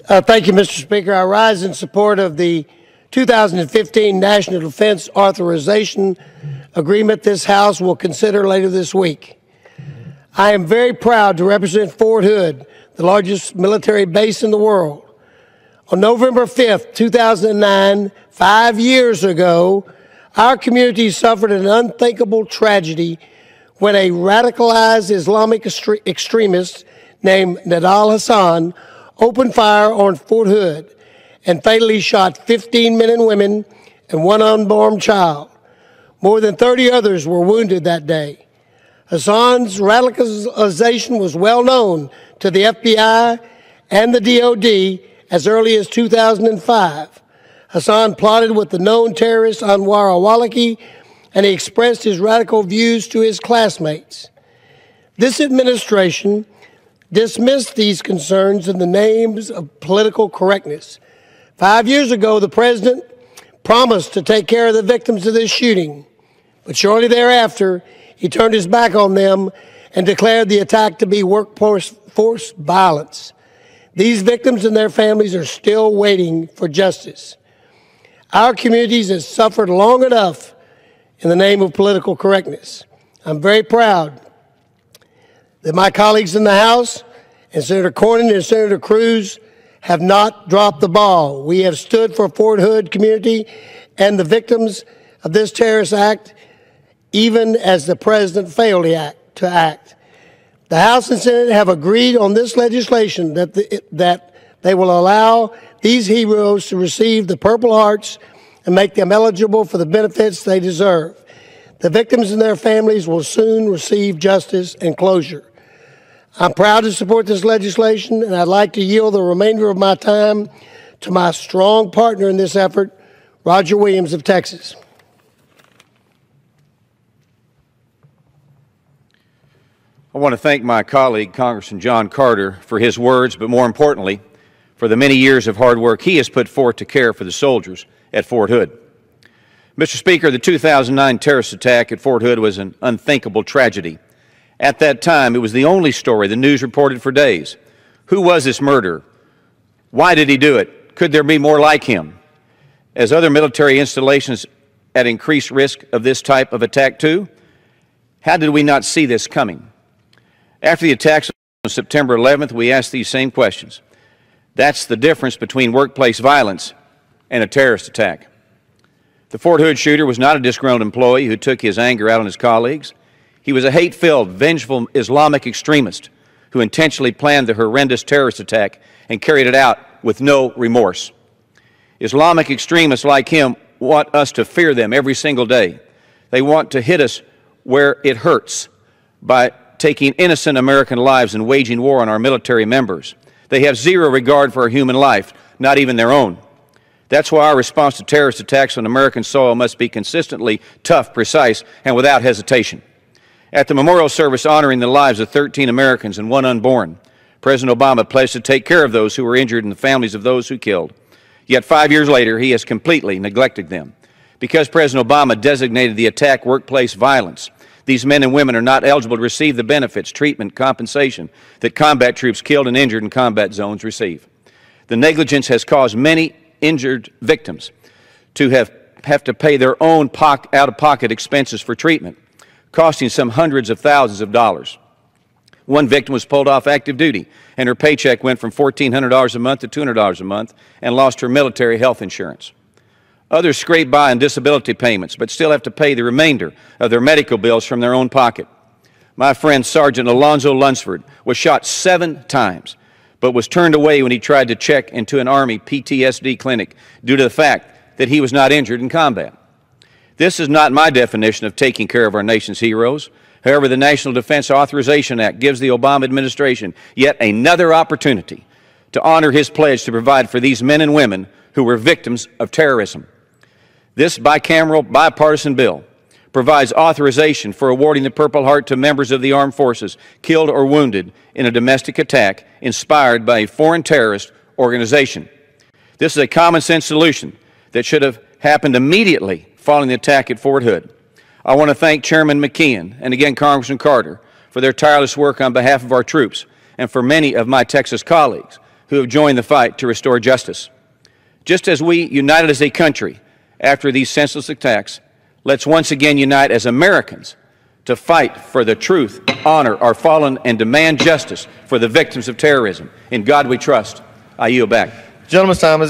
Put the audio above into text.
Thank you, Mr. Speaker. I rise in support of the 2015 National Defense Authorization Agreement this House will consider later this week. I am very proud to represent Fort Hood, the largest military base in the world. On November 5th, 2009, 5 years ago, our community suffered an unthinkable tragedy when a radicalized Islamic extremist named Nadal Hassan opened fire on Fort Hood and fatally shot 15 men and women and one unborn child. More than 30 others were wounded that day. Hassan's radicalization was well known to the FBI and the DOD as early as 2005. Hassan plotted with the known terrorist Anwar al-Awlaki, and he expressed his radical views to his classmates. This administration dismissed these concerns in the names of political correctness. 5 years ago, the president promised to take care of the victims of this shooting, but shortly thereafter, he turned his back on them and declared the attack to be workforce violence. These victims and their families are still waiting for justice. Our communities have suffered long enough in the name of political correctness. I'm very proud that my colleagues in the House and Senator Cornyn and Senator Cruz have not dropped the ball. We have stood for Fort Hood community and the victims of this terrorist act, even as the president failed to act. The House and Senate have agreed on this legislation that they will allow these heroes to receive the Purple Hearts and make them eligible for the benefits they deserve. The victims and their families will soon receive justice and closure. I'm proud to support this legislation, and I'd like to yield the remainder of my time to my strong partner in this effort, Roger Williams of Texas. I want to thank my colleague, Congressman John Carter, for his words, but more importantly, for the many years of hard work he has put forth to care for the soldiers at Fort Hood. Mr. Speaker, the 2009 terrorist attack at Fort Hood was an unthinkable tragedy. At that time, it was the only story the news reported for days. Who was this murderer? Why did he do it? Could there be more like him? As other military installations at increased risk of this type of attack too? How did we not see this coming? After the attacks on September 11th, we asked these same questions. That's the difference between workplace violence and a terrorist attack. The Fort Hood shooter was not a disgruntled employee who took his anger out on his colleagues. He was a hate-filled, vengeful Islamic extremist who intentionally planned the horrendous terrorist attack and carried it out with no remorse. Islamic extremists like him want us to fear them every single day. They want to hit us where it hurts by taking innocent American lives and waging war on our military members. They have zero regard for our human life, not even their own. That's why our response to terrorist attacks on American soil must be consistently tough, precise, and without hesitation. At the memorial service honoring the lives of 13 Americans and one unborn, President Obama pledged to take care of those who were injured and the families of those who killed. Yet 5 years later, he has completely neglected them. Because President Obama designated the attack workplace violence, these men and women are not eligible to receive the benefits, treatment, compensation that combat troops killed and injured in combat zones receive. The negligence has caused many injured victims to have to pay their own out-of-pocket expenses for treatment, costing some hundreds of thousands of dollars. One victim was pulled off active duty, and her paycheck went from $1,400 a month to $200 a month and lost her military health insurance. Others scrape by on disability payments, but still have to pay the remainder of their medical bills from their own pocket. My friend Sergeant Alonzo Lunsford was shot 7 times, but was turned away when he tried to check into an Army PTSD clinic due to the fact that he was not injured in combat. This is not my definition of taking care of our nation's heroes. However, the National Defense Authorization Act gives the Obama administration yet another opportunity to honor his pledge to provide for these men and women who were victims of terrorism. This bicameral, bipartisan bill provides authorization for awarding the Purple Heart to members of the armed forces killed or wounded in a domestic attack inspired by a foreign terrorist organization. This is a common-sense solution that should have happened immediately following the attack at Fort Hood. I want to thank Chairman McKeon and again Congressman Carter for their tireless work on behalf of our troops and for many of my Texas colleagues who have joined the fight to restore justice. Just as we united as a country after these senseless attacks, let's once again unite as Americans to fight for the truth, honor our fallen, and demand justice for the victims of terrorism. In God we trust. I yield back. Gentleman's time is